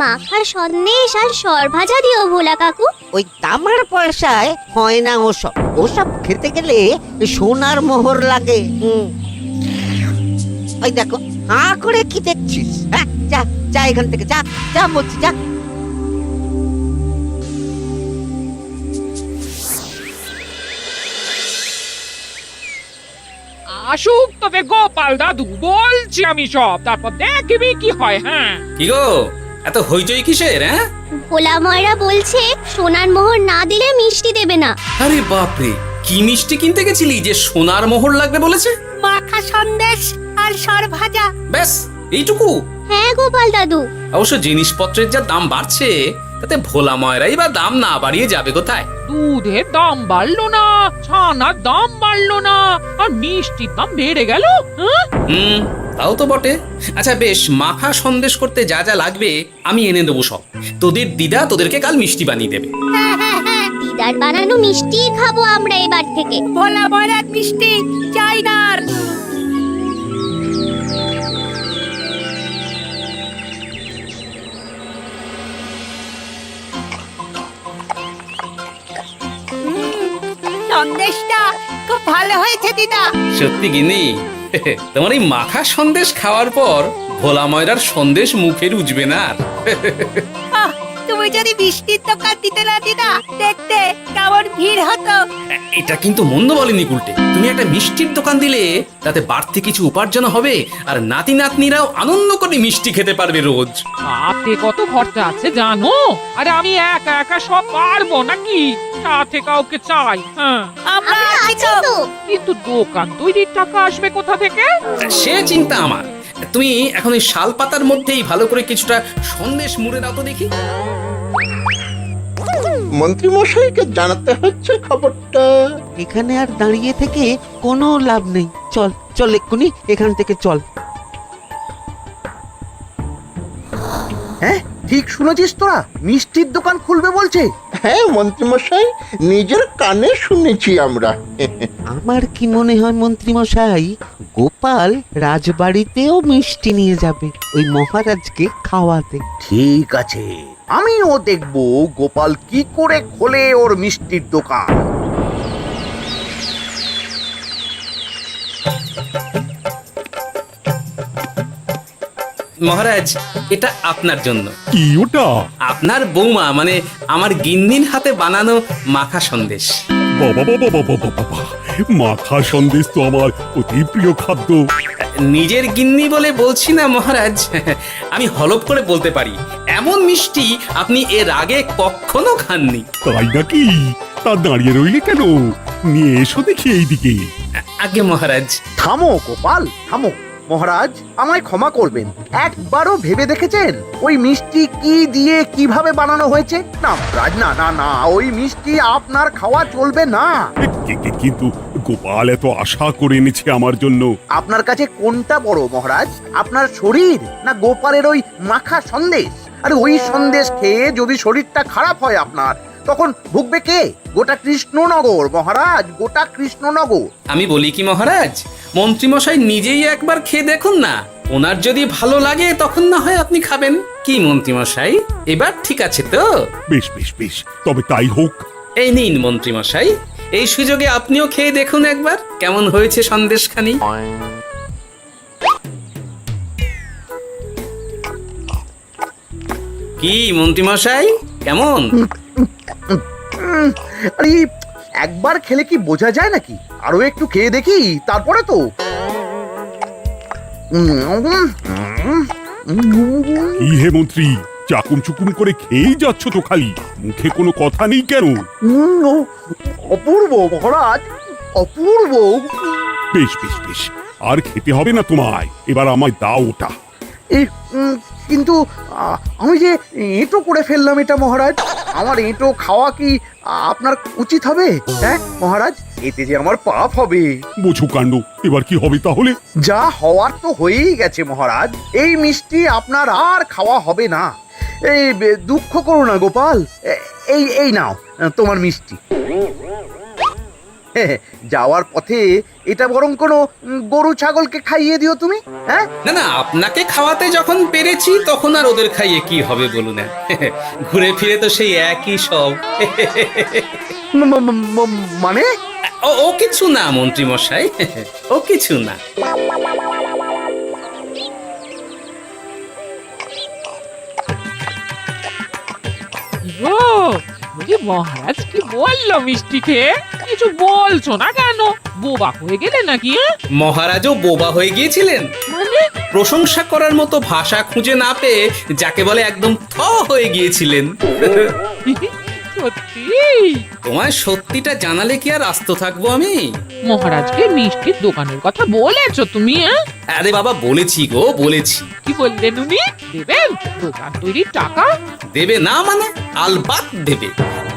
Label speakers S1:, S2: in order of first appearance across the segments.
S1: মাখা সন্দেশ আর সরভাজা দিও ভোলা কাকু।
S2: ওই তামার পয়সায় হয় না ওসব। ওসব খেতে গেলে সোনার মোহর লাগে। ওই দেখো, হাঁ করে কি দেখছিস? হ্যাঁ, যা যা এখান থেকে, যা যা বলছি, যা।
S3: আসুক তবে গোপাল দাদু, বলছি আমি সব, তারপর দেখবি কি হয়। হ্যাঁ,
S4: কি গো, এত হইচই কিসের? হ্যাঁ,
S1: ভোলা ময়রা বলছে সোনার মোহর না দিলে মিষ্টি দেবে না।
S4: আরে বাপরে, কি মিষ্টি কিনতে গেছিলি যে সোনার মোহর লাগবে বলেছে?
S5: মাখা সন্দেশ আর সরভাজা।
S4: ব্যাস এইটুকু?
S1: হ্যাঁ গোপাল দাদু।
S4: অবশ্য জিনিসপত্রের যা দাম বাড়ছে, তাতে ভোলা ময়রাই বা দাম না বাড়িয়ে যাবে কোথায়?
S3: দুধের দাম বাড়লো না, ছানার দাম বাড়লো না, আর মিষ্টির দাম বেড়ে গেল।
S4: হুম, তাও তো বটে। আচ্ছা বেশ, মাখা সন্দেশ করতে যা যা লাগবে আমি এনে দেবো সব। তোদের দিদা তোদেরকে কাল মিষ্টি বানিয়ে দেবে।
S1: দিদার বানানো মিষ্টি খাবো আমরা এবার থেকে।
S5: ভোলা ময়রার মিষ্টি চাই না আর। সন্দেশটা খুব ভালো হয়েছে দিদা।
S4: সত্যি গিনি, তোমার এই মাখা সন্দেশ খাওয়ার পর ভোলা ময়রার সন্দেশ মুখে রুজবে না আর।
S5: আহ, তুমি যদি মিষ্টির দোকান দিতে না দিদা, দেখতে কেমন ভিড় হতো।
S4: এটা কিন্তু মন্দ বলেনি গুলটে। তুমি একটা মিষ্টির দোকান দিলে তাতে বাড়তি কিছু উপার্জন হবে, আর নাতি নাতনিরাও আনন্দ করে মিষ্টি খেতে পারবে রোজ।
S3: হাতে কত খরচা আছে জানো? আরে আমি একা একা সব পারবো নাকি? সাথে কাউকে চাই। হ্যাঁ,
S5: আমরা
S1: আমরা
S5: আছি
S1: আছি
S5: তো।
S1: তো।
S3: কিন্তু দোকান তৈরির টাকা আসবে কোথা থেকে?
S4: সে চিন্তা আমার। তুমি এখন এই শাল পাতার মধ্যেই ভালো করে কিছুটা সন্দেশ মুড়ে দাও তো দেখি।
S6: মন্ত্রী মশাইকে জানাতে হচ্ছে খবরটা।
S2: এখানে আর দাঁড়িয়ে থেকে কোনো লাভ নেই। চল চল, এক্ষুনি এখান থেকে চল।
S7: হ্যাঁ, ঠিক শুনেছিস তোরা, মিষ্টির দোকান খুলবে বলছে।
S6: হ্যাঁ মন্ত্রী মশাই, নিজের কানে শুনেছি আমরা।
S2: আমার কি মনে হয় মন্ত্রী মশাই, গোপাল রাজবাড়িতেও মিষ্টি নিয়ে যাবে ওই মহারাজকে খাওয়াতে।
S7: ঠিক আছে, আমিও দেখবো গোপাল কি করে খোলে ওর মিষ্টির দোকান।
S4: মহারাজ, এটা আপনার জন্য।
S8: কি ওটা?
S4: আপনার বৌমা মানে আমার গিন্নির হাতে বানানো মাখা সন্দেশ।
S8: বাবা বাবা বাবা বাবা, মাখা সন্দেশ তো আমার অতি প্রিয় খাদ্য।
S4: নিজের গিন্নি বলে বলছি না মহারাজ, আমি হলপ করে বলতে পারি এমন মিষ্টি আপনি এর আগে কখনো খাননি।
S8: তাই নাকি? তা দাঁড়িয়ে রইলে কেন? নিয়ে এসো দেখি এইদিকে।
S4: আগে মহারাজ।
S7: থামো গোপাল, থামো। মহারাজ, আমায় ক্ষমা করবেন, একবারও ভেবে দেখেছেন ওই মিষ্টি কি দিয়ে কিভাবে বানানো হয়েছে? না মহারাজ, না না না, ওই মিষ্টি আপনার খাওয়া চলবে না।
S8: কিন্তু গোপাল এত আশা করে এনেছে আমার জন্য।
S7: আপনার কাছে কোনটা বড় মহারাজ, আপনার শরীর না গোপালের ওই মাখা সন্দেশ? আর ওই সন্দেশ খেয়ে যদি শরীরটা খারাপ হয় আপনার, তখন ভুগবে কে? গোটা কৃষ্ণনগর মহারাজ, গোটা কৃষ্ণনগর।
S4: আমি বলি কি মহারাজ, মন্ত্রীমশাই নিজেই একবার খেয়ে দেখুন না, ওনার যদি ভালো লাগে তখন না হয় আপনি খাবেন। কি মন্ত্রীমশাই, এবার ঠিক আছে তো?
S8: বেশ বেশ বেশ, তবে তাই হোক।
S4: এই নিন মন্ত্রীমশাই, এই সুযোগে আপনিও খেয়ে দেখুন একবার কেমন হয়েছে সন্দেশখানি। কি মন্ত্রীমশাই, কেমন?
S7: আরে একবার খেলে কি বোঝা যায় নাকি? আরো একটু খেয়ে দেখি তারপরে তো।
S8: কি হে মন্ত্রী, চাকুম চুকুম করে খেয়েই যাচ্ছ তো খালি, মুখে কোনো কথা নেই কেন?
S7: অপূর্ব মহারাজ, অপূর্ব।
S8: বেশ বেশ বেশ, আর খেতে হবে না তোমায়, এবার আমায় দাও ওটা।
S7: কিন্তু আমি যে এঁটো করে ফেললাম এটা মহারাজ, আমার এঁটো খাওয়া কি আপনার উচিত হবে? হ্যাঁ মহারাজ, এতে যে আমার পাপ হবে।
S8: বোঝো কাণ্ড, এবার কি হবে তাহলে?
S7: যা হওয়ার তো হয়েই গেছে মহারাজ, এই মিষ্টি আপনার আর খাওয়া হবে না। এই দুঃখ করো না গোপাল, এই এই নাও তোমার মিষ্টি। যাওয়ার পথে এটা বরং কোনো গরু ছাগলকে খাইয়ে দিও তুমি। হ্যাঁ,
S4: না না, আপনাকে খাওয়াতে যখন পেরেছি তখন আর ওদের খাইয়ে কি হবে বলুন না। ঘুরে ফিরে তো সেই একই সব।
S7: মানে
S4: ও কিছু না মন্ত্রী মশাই, ও কিছু না।
S3: গো, বলি মহারাজ কি বললো মিষ্টি খেয়ে? কিছু বলছো না কেন? বোবা হয়ে গেলে নাকি?
S4: মহারাজও বোবা হয়ে গিয়েছিলেন?
S3: মানে
S4: প্রশংসা করার মতো ভাষা খুঁজে না পেয়ে যাকে বলে একদম থ হয়ে গিয়েছিলেন।
S3: সত্যি?
S4: তোমায় সত্যিটা জানালে কি আর আস্ত থাকবো আমি?
S3: মহারাজকে মিষ্টির দোকানের কথা বলেছো তুমি?
S4: আরে বাবা, বলেছি গো, বলেছি।
S3: কি বললেন উনি? দেবেন দোকান তৈরির টাকা?
S4: দেবে না মানে? আলবাত দেবে।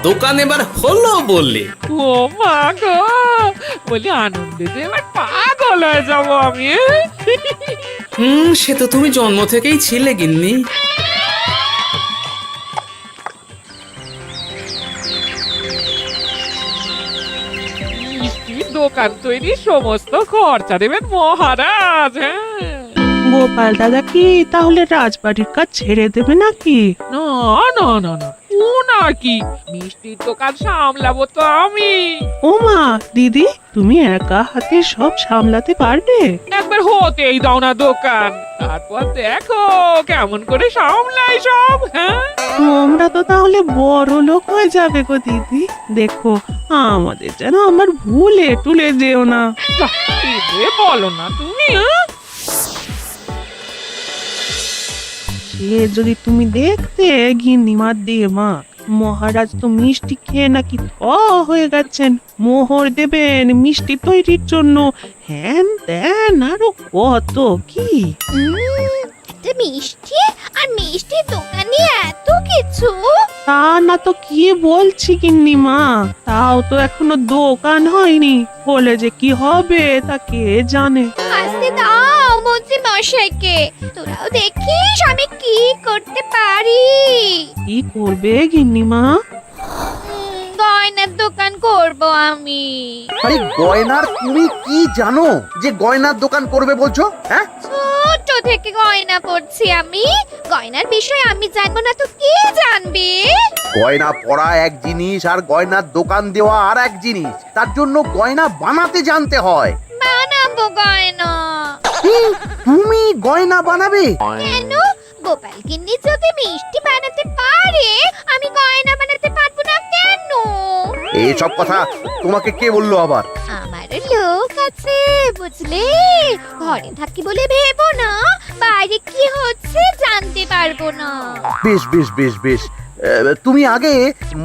S4: দোকান এবার হলো বললে।
S3: ও মা গো, বলি আনন্দে যে এবার পাগল হয়ে যাবো আমি।
S4: সে তো তুমি জন্ম থেকেই ছিলে গিন্নি।
S3: মিষ্টির দোকান তৈরির সমস্ত খরচা দেবেন মহারাজ। হ্যাঁ,
S9: গোপাল দাদা কি তাহলে রাজবাড়ির কাজ ছেড়ে দেবে নাকি?
S3: না না না না, ও নাকি, মিষ্টির দোকান সামলাবো তো আমি।
S9: ওমা দিদি, তুমি একা হাতে সব সামলাতে পারবে?
S3: একবার হতেই দাও না দোকান, তারপর দেখো কেমন করে সামলাই সব। হ্যাঁ,
S9: তোমরা তো তাহলে বড় লোক হয়ে যাবে গো দিদি। দেখো আমাদের যেন আমার ভুলে টুলে যেও না।
S3: যা, এ বলো না তুমি।
S9: সে যদি তুমি দেখতে গিন্নিমার দিয়ে মা, মহারাজ তো মিষ্টি খেয়ে নাকি হয়ে গেছেন। মোহর দেবেন মিষ্টি তৈরির জন্য, হ্যান ত্যান আরো কত কি।
S1: একটা মিষ্টি আর মিষ্টির দোকানে এত কিছু।
S9: তা না তো কি বলছি গিন্নিমা, তাও তো এখনো দোকান হয়নি, বলে যে কি হবে তা কে জানে।
S1: আসতে দাও মন্ত্রী মশাইকে, তোরাও দেখিস আমি কি করতে পারি।
S9: কি করবে গিন্নিমা?
S1: গয়নার দোকান করব আমি।
S7: আরে গয়নার তুমি কি জানো যে গয়নার দোকান করবে বলছো? হ্যাঁ,
S1: ছোট থেকে গয়না পড়ছি আমি, গয়নার বিষয় আমি জানবো না তো কে জানবে?
S7: গয়না পরা এক জিনিস আর গয়নার দোকান দেওয়া আর এক জিনিস। তার জন্য গয়না বানাতে জানতে হয়।
S1: বানাবো গয়না।
S7: তুমি গয়না বানাবে?
S1: কেন? গোপাল গিন্নি যদি মিষ্টি বানাতে পারে, আমি গয়না বানাতে পারবো না কেন?
S7: এইসব কথা তোমাকে কে বললো আবার?
S1: আমার লোক আছে বুঝলে, ঘরে থাকি বলে ভেবো না, বাইরে কি হচ্ছে জানতে পারবো না।
S7: বেশ বেশ বেশ বেশ, তুমি আগে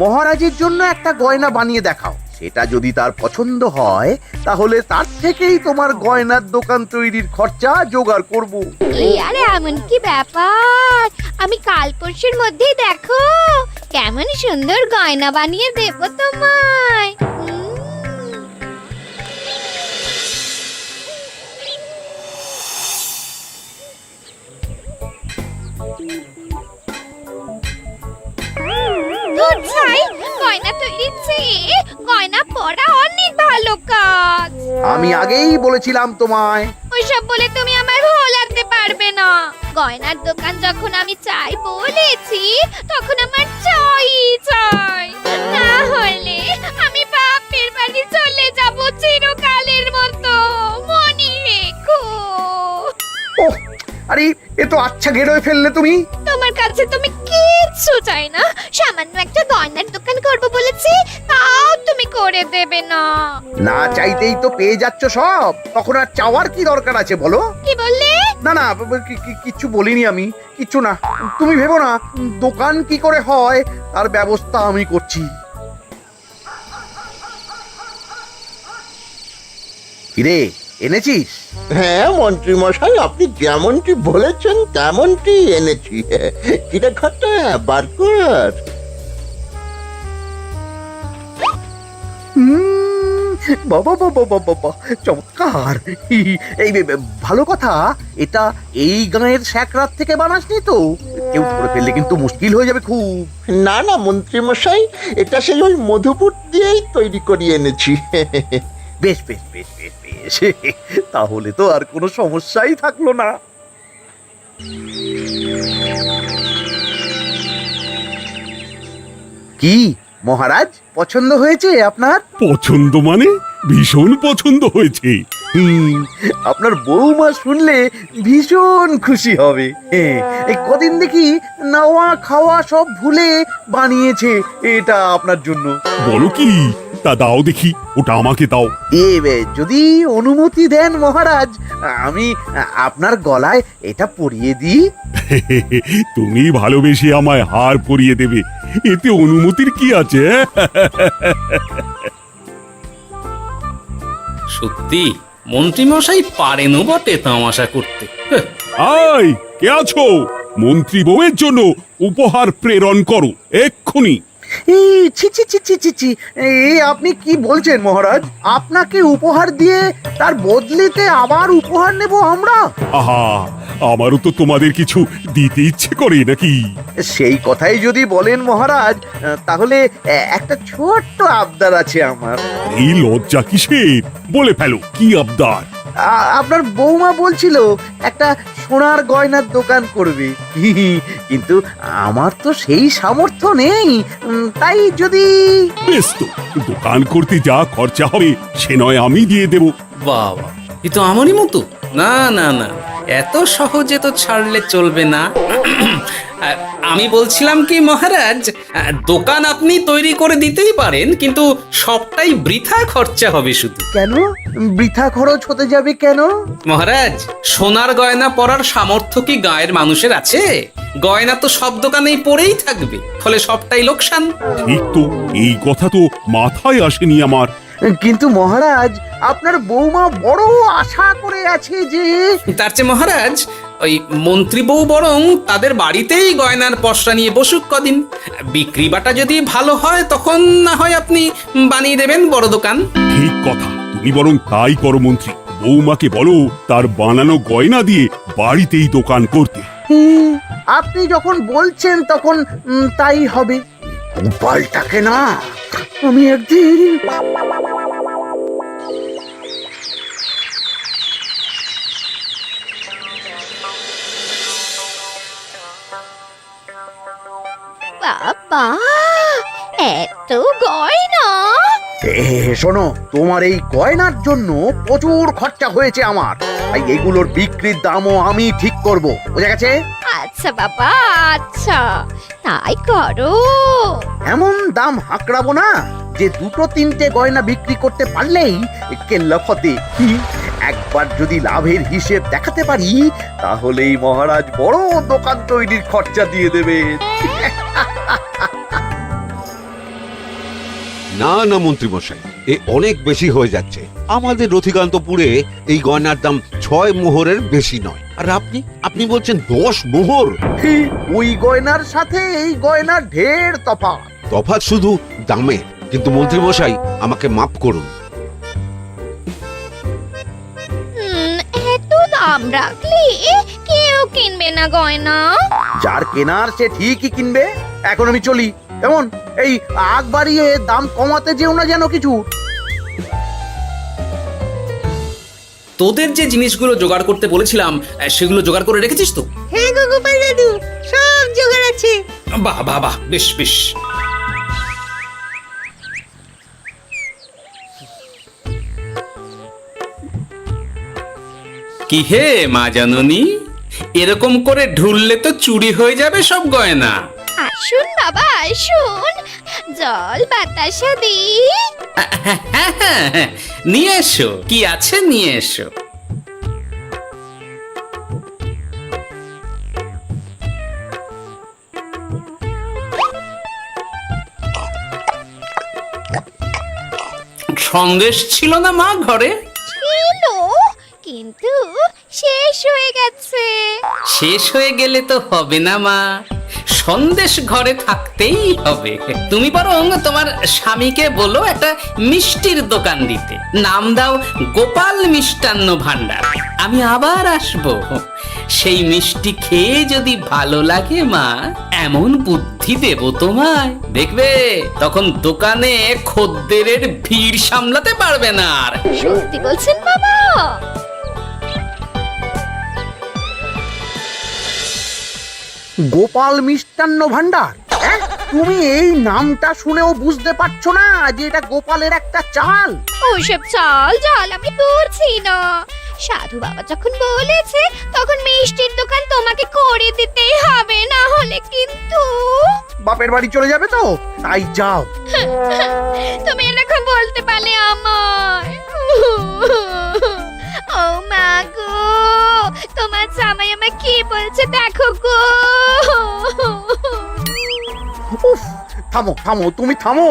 S7: মহারাজের জন্য একটা গয়না বানিয়ে দেখাও। সেটা যদি তার পছন্দ হয় তাহলে তার থেকেই তোমার গয়নার দোকান তৈরির খরচা জোগাড় করব।
S1: এই আরে এমন কি ব্যাপার, আমি কাল পরশুর মধ্যেই দেখো কেমন সুন্দর গয়না বানিয়ে দেবো তোমায়। দুধ ছাই, গয়না তৈরির চেয়ে গয়না পরা অনেক ভালো কাজ।
S7: আমি আগেই বলেছিলাম তোমায়।
S1: ওইসব বলে তুমি আমার ভোলাতে পারবে না। গয়নার দোকান যখন আমি চাই বলেছি, তখন আমার চাই চাই, না হলে আমি বাপের বাড়ি চলে যাব চিরকালের মতো, মনে রেখো।
S7: ওহ, আরে এ তো আচ্ছা গেরোয় ফেললে তুমি।
S1: তোমার কাছে তুমি কিচ্ছু চাই না, সামান্য একটা গয়নার দোকান করব বলেছি, তাও তুমি করে দেবে না।
S7: না চাইতেই তো পেয়ে যাচ্ছ সব, তখন আর চাওয়ার কি দরকার আছে বলো?
S1: কি বললে?
S7: না না, কিচ্ছু বলিনি আমি, কিচ্ছু না। তুমি ভেবো না, দোকান কি করে হয় তার ব্যবস্থা আমি করছি। কিরে, এনেছিস?
S6: হ্যাঁ মন্ত্রী মশাই, আপনি যেমনটি বলেছেন তেমনটি এনেছি। কিরে ঘটা, বার কর।
S7: বাবা বাবা বাবা বাবা, চমৎকার। এই ভালো কথা, এটা এই গাঁয়ের স্যাকরাত থেকে বানাসনি তো? কেউ ধরে ফেললে কিন্তু মুশকিল হয়ে যাবে খুব।
S6: না না মন্ত্রী মশাই, এটা সেই ওই মধুপুর দিয়েই তৈরি করিয়ে এনেছি।
S7: বেশ বেশ বেশ বেশ বেশ, তাহলে তো আর কোনো সমস্যাই থাকলো না। কি মহারাজ, পছন্দ হয়েছে আপনার?
S8: পছন্দ মানে ভীষণ পছন্দ হয়েছে।
S7: আপনার বৌমা শুনলে ভীষণ খুশি হবে। এই কদিন দেখি নাওয়া খাওয়া সব ভুলে বানিয়েছে এটা আপনার জন্য।
S8: বলো কি, তা দাও দেখি, ওটা আমাকে দাও।
S7: যদি অনুমতি দেন মহারাজ, আমি আপনার গলায় এটা পরিয়ে দিই।
S8: তুমি ভালোবেসে আমায় হার পরিয়ে দেবে, এতে অনুমতির কি আছে?
S4: সত্যি মন্ত্রীমশাই পারেনও বটে তামাশা করতে।
S8: আয়, কে আছো? মন্ত্রী বউয়ের জন্য উপহার প্রেরণ করো এক্ষুনি।
S7: এই ছি ছি ছি ছি ছি ছি, এই আপনি কি বলছেন মহারাজ? আপনাকে উপহার দিয়ে তার বদলেতে আবার উপহার নেব আমরা?
S8: আহা, আমারও তো তোমাদের কিছু দিতে ইচ্ছে করে নাকি?
S7: সেই কথাই যদি বলেন মহারাজ, তাহলে একটা ছোট্ট আবদার আছে আমার।
S8: এই লজ্জা কিসের? বলে ফেলো, কি আবদার?
S7: আপনার বৌমা বলছিল একটা সোনার গয়নার দোকান করবে, কিন্তু আমার তো সেই সামর্থ্য নেই। তাই যদি...
S8: বেশ তো, দোকান করতে যা খরচা হবে সে নয় আমি দিয়ে দেব।
S4: বাবা, এ তো আমারই মতো। না না না, এত সহজে তো ছাড়লে চলবে না। আমি বলছিলাম কি মহারাজ, দোকান আপনি তৈরি করে দিতেই পারেন, কিন্তু সবটাই বৃথা খরচা হবে শুধু।
S7: কেন বৃথা খরচ হতে যাবে কেন?
S4: মহারাজ, সোনার গয়না পরার সামর্থ্য কি গায়ের মানুষের আছে? গয়না তো সব দোকানেই পড়েই থাকবে, ফলে সবটাই লোকসান।
S8: ঠিক তো, এই কথা তো মাথায় আসেনি আমার।
S7: কিন্তু মহারাজ, আপনার বৌমা বড় আশা করে আছে যে...
S4: তার চেয়ে মহারাজ, ওই মন্ত্রী বউ বরং তাদের বাড়িতেই গয়নার পসরা নিয়ে বসুক কদিন। বিক্রি বাটা যদি ভালো হয় তখন না হয় আপনি বানিয়ে দেবেন বড় দোকান।
S8: ঠিক কথা, তুমি বরং তাই করো মন্ত্রী। বৌমাকে বলো তার বানানো গয়না দিয়ে বাড়িতেই দোকান করতে।
S7: আপনি যখন বলছেন তখন তাই হবে। গোপালটাকে না আমি একদিন...
S1: বাবা, এত গয়না!
S7: শোনো, তোমার এই গয়নার জন্য প্রচুর খরচা হয়েছে আমার, তাই এগুলোর বিক্রির দামও আমি ঠিক করব, বুঝা গেছে?
S1: আচ্ছা বাবা, আচ্ছা, তাই করো।
S7: এমন দাম হাঁকড়াবো না যে দুটো তিনটে গয়না বিক্রি করতে পারলেই কেল্লা ফতে। একবার যদি লাভের হিসেব দেখাতে পারি, তাহলেই মহারাজ বড় দোকান তৈরির খরচা দিয়ে দেবে।
S2: না না মন্ত্রী মশাই, এ অনেক বেশি হয়ে যাচ্ছে। আমাদের রথিকান্তপুরে এই গয়নার দাম 6 মোহরের বেশি নয়, আর আপনি বলছেন 10 মোহর?
S7: ওই গয়নার সাথে এই গয়নার ঢের তফাৎ।
S2: তফাৎ শুধু দামে। কিন্তু মন্ত্রী মশাই, আমাকে মাফ করুন।
S1: এত দাম রাখলে কেউ কিনবে না গয়না।
S7: যার কেনার সে ঠিকই কিনবে। এখন আমি চলি। কেমন, এই আগ বাড়িয়ে দাম কমাতে যেও না যেন কিছু।
S4: তোদের যে জিনিসগুলো জোগাড় করতে বলেছিলাম সেগুলো জোগাড় করে রেখেছিস তো?
S5: হ্যাঁ গো গোপাল দাদু, সব জোগাড় আছে।
S4: বাহ বাহ বাহ, বেশ বেশ। কি হে মা জাননী, এরকম করে ঢুললে তো চুরি হয়ে যাবে সব গয়না।
S1: আসুন বাবা, আসুন, জল বাতাসা দিই।
S4: নিয়ে এসো, কি আছে নিয়ে এসো। সন্দেশ ছিল না মা ঘরে?
S1: ছিল, কিন্তু শেষ হয়ে গেছে।
S4: শেষ হয়ে গেলে তো হবে না মা, সন্দেশ ঘরে থাকতেই হবে। তুমি বরং তোমার স্বামীকে বলো একটা মিষ্টির দোকান দিতে, নাম দাও গোপাল মিষ্টান্ন ভান্ডার। আমি আবার আসবো, সেই মিষ্টি খেয়ে যদি ভালো লাগে মা, এমন বুদ্ধি দেব তোমায়, দেখবে তখন দোকানে খদ্দেরের ভিড় সামলাতে পারবে না আর।
S1: সত্যি বলছেন বাবা?
S7: গোপাল মিষ্টান্ন ভান্ডার, হ্যাঁ? তুমি এই নামটা শুনেও বুঝতে পারছো না যে এটা গোপালের একটা চাল?
S1: ওইসব চাল জাল আমি করছি না। সাধু বাবা যখন বলেছে তখন মিষ্টির দোকান তোমাকে করে দিতেই হবে, না হলে কিন্তু
S7: বাপের বাড়ি চলে যাবে তো, তাই যাও।
S1: তুমি এরকম বলতে পারলে আমার। ও মা গো, তোমার জামাই আমায় কি বলছে দেখো গো।
S7: উফ, থামো থামো, তুমি থামো,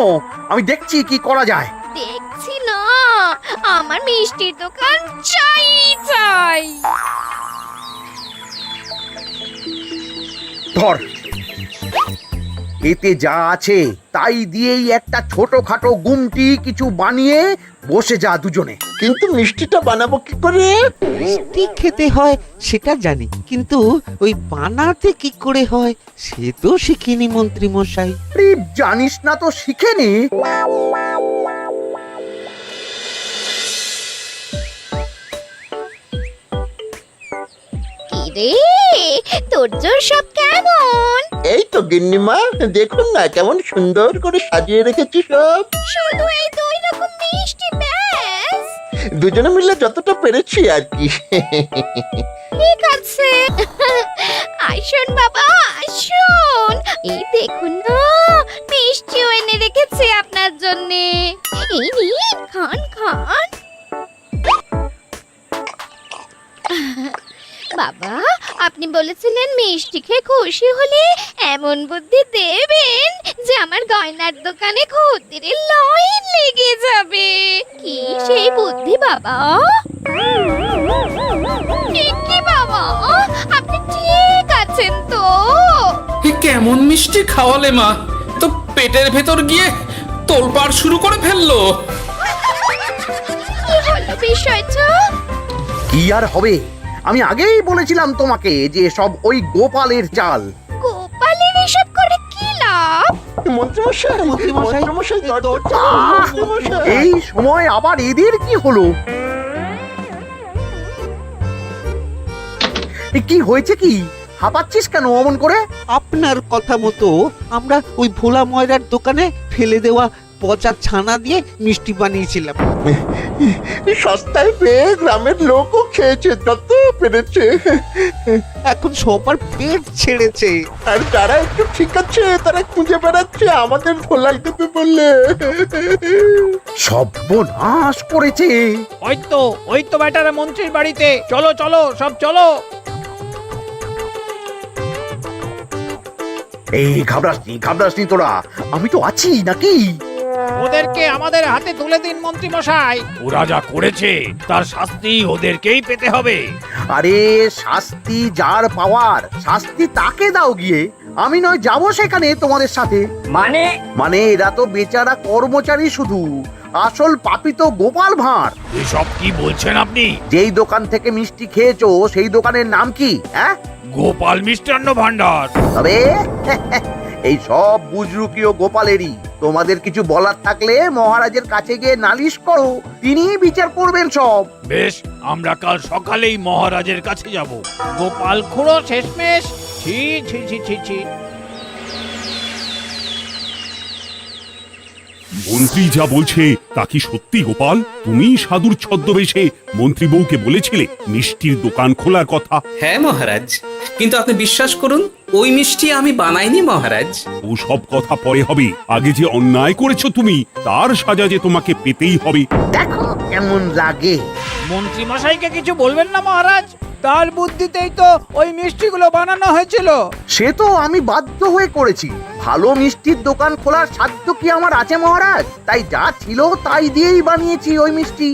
S7: আমি দেখছি কি করা যায়।
S1: দেখছি না, আমার মিষ্টির দোকান চাই চাই।
S7: ধর, এতে যা আছে তাই দিয়েই একটা ছোটখাটো গুমটি কিছু বানিয়ে বসে যা দুজনে।
S6: কিন্তু মিষ্টিটা বানাবো কি করে?
S10: মিষ্টি খেতে হয় সেটা জানি, কিন্তু ওই বানাতে কি করে হয় সে তো শিখিনি মন্ত্রী মশাই।
S7: আরে, জানিস না তো শিখে নে।
S1: কি রে, তোর জোর সব কেমন?
S6: এই তো গিন্নিমা, দেখুন না কেমন সুন্দর করে সাজিয়ে রেখেছি সব।
S1: শুধু এই দুই রকম মিষ্টি ব্যাস?
S6: দুজনে মিলে যতটা পেরেছি আর কি।
S1: ঠিক আছে, আসুন বাবা আসুন, এই দেখুন না মিষ্টিও এনে রেখেছি আপনার জন্যে। এই নিন, খান খান। বাবা, আপনি বলেছিলেন মিষ্টি খেয়ে খুশি হলে এমন বুদ্ধি দেবেন যে আমার গয়নার দোকানে খদ্দেরের লাইন লেগে যাবে। কি সেই বুদ্ধি বাবা? ঠিক কি বাবা, আপনি ঠিক আছেন তো?
S4: এ কেমন মিষ্টি খাওয়ালে মা, তো পেটের ভেতর গিয়ে তোলপাড় শুরু করে ফেললো।
S1: কি হলো বিষয়টা?
S7: কি আর হবে, আমি আগেই বলেছিলাম তোমাকে যে সব ওই গোপালের চাল।
S1: গোপালের এসব করে কি লাভ?
S6: মন্ত্রীমশাই,
S10: মন্ত্রীমশাই,
S6: মন্ত্রীমশাই,
S10: দরজা
S6: মন্ত্রীমশাই।
S7: এই সময় আবার এদের কি হলো? এ কি হয়েছে কি? হাঁপাচ্ছিস কেন অমন করে?
S10: আপনার কথা মতো আমরা ওই ভোলা ময়রার দোকানে ফেলে দেওয়া পচা ছানা দিয়ে মিষ্টি বানিয়েছিলাম।
S6: সস্তায় পেয়ে গ্রামের লোকও খেয়েছে যত পেরেছে।
S10: এখন সবার পেট ছেড়েছে।
S6: আর যারা একটু ঠিক আছে তারা খুঁজে বেড়াচ্ছে আমাদের ভোলাই দেবে বললে।
S7: সর্বনাশ করেছে।
S3: ওই তো বেটারা মন্ত্রীর বাড়িতে, চলো চলো সব চলো।
S7: এই ঘাবড়াসনি তোরা, আমি তো আছি নাকি?
S3: ওদেরকে আমাদের হাতে তুলে দিন মন্ত্রী মশাই। ওরা যা করেছে তার শাস্তি ওদেরকেই পেতে হবে।
S7: আরে, শাস্তি যার পাওয়ার শাস্তি তাকে দাও গিয়ে, আমি নয় যাবো সেখানে তোমাদের সাথে। মানে এরা তো বেচারা কর্মচারী শুধু, আসল পাপী তো গোপাল ভাঁড়।
S3: এসব কি বলছেন আপনি?
S7: যেই দোকান থেকে মিষ্টি খেয়েছো সেই দোকানের নাম কি? হ্যাঁ,
S3: গোপাল মিষ্টান্ন ভান্ডার।
S7: তবে এই সব বুজরুকিও গোপালেরই। তোমাদের কিছু বলার থাকলে মহারাজের কাছে গিয়ে নালিশ করো, তিনি বিচার করবেন সব।
S3: বেশ, আমরা কাল সকালেই মহারাজের কাছে যাব। গোপাল খুঁড়ো শেষমেশ। ছি ছি ছি ছি ছি।
S8: মন্ত্রী যা বলছে তা কি সত্যি গোপাল? তুমি সাধুর ছদ্মবেশে মন্ত্রী বউকে বলেছিলে মিষ্টির দোকান খোলার কথা?
S4: হ্যাঁ মহারাজ, কিন্তু আপনি বিশ্বাস করুন ওই মিষ্টি আমি বানাইনি মহারাজ।
S8: ও সব কথা পরে হবে, আগে যে অন্যায় করেছো তুমি তার সাজা যে তোমাকে পেতেই হবে।
S7: দেখো কেমন লাগে।
S3: মন্ত্রী মশাইকে কিছু বলবেন না মহারাজ, তার বুদ্ধিতেই তো ওই মিষ্টিগুলো বানানো হয়েছিল।
S7: সে তো আমি বাধ্য হয়ে করেছি, ভালো মিষ্টির দোকান খোলার সাধ্য কি আমার আছে মহারাজ? তাই যা ছিল তাই দিয়েই বানিয়েছি ওই মিষ্টি।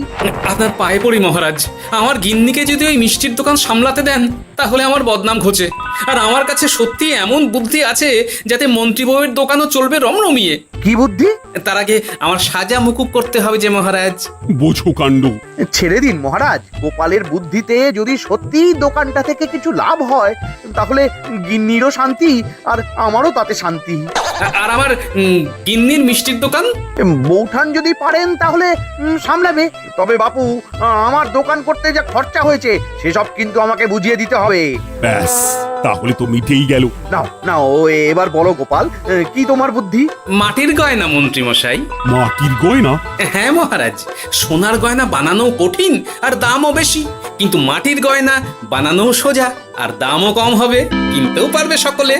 S4: আপনার পায়ে পড়ি মহারাজ, আমার গিন্নিকে যদি ওই মিষ্টির দোকান সামলাতে দেন তাহলে আমার বদনাম ঘোচে। আর আমার কাছে সত্যি এমন বুদ্ধি আছে যাতে মন্ত্রী বউয়ের দোকানও চলবে রমরমিয়ে।
S7: কি বুদ্ধি?
S4: তার আগে আমার সাজা মুকুব করতে হবে যে মহারাজ।
S8: বোঝো কাণ্ড।
S7: ছেড়ে দিন মহারাজ, গোপালের বুদ্ধিতে যদি সত্যি দোকানটা থেকে কিছু লাভ হয় তাহলে গিন্নিরও শান্তি আর আমারও তাতে শান্তি।
S4: আর আমার গিন্নির মিষ্টির দোকান?
S7: বৌঠান যদি পারেন তাহলে সামলাবে। তবে বাপু, আমার দোকান করতে যা খরচা হয়েছে সেসব কিন্তু আমাকে বুঝিয়ে দিতে হবে।
S8: ব্যাস, তাহলে তো মিটেই গেল।
S7: নাও নাও, এবার বলো গোপাল, কি তোমার বুদ্ধি?
S4: মাটির গয়না মন্ত্রী মশাই।
S8: মাটির গয়না?
S4: হ্যাঁ মহারাজ, সোনার গয়না বানানো কঠিন আর দামও বেশি, কিন্তু মাটির গয়না বানানো সোজা আর দামও কম হবে, কিনতেও পারবে সকলে।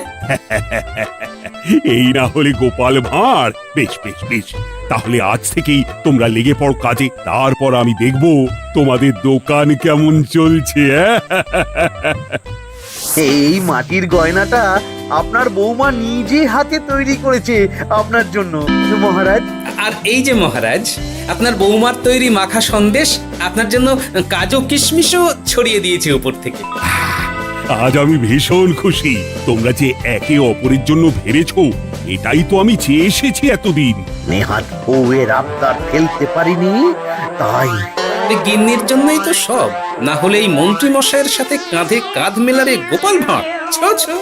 S8: এই না হলে গোপাল ভাঁড়। বেশ বেশ বেশ, তাহলে আজ থেকেই তোমরা লেগে পড়ো কাজে, তারপর আমি দেখব তোমাদের দোকান কেমন চলছে।
S7: এই মাটির গয়নাটা আপনার বৌমা নিজে হাতে তৈরি করেছে আপনার জন্য মহারাজ।
S4: আর এই যে মহারাজ, আপনার বৌমার তৈরি মাখা সন্দেশ আপনার জন্য কাজু কিশমিশও ছড়িয়ে দিয়েছে উপর থেকে।
S8: আজ আমি ভীষণ খুশি। তোমরা যে একে অপরের জন্য ভেবেছো, এটাই তো আমি চেয়ে এসেছি এতদিন।
S7: নেহাত বউয়ের আবদার ফেলতে পারিনি, তাই
S4: গিন্নির জন্যই তো সব, না হলে এই মন্ত্রী মশাইয়ের সাথে কাঁধে কাঁধ মেলারে গোপাল ভাঁড়। ছো ছো।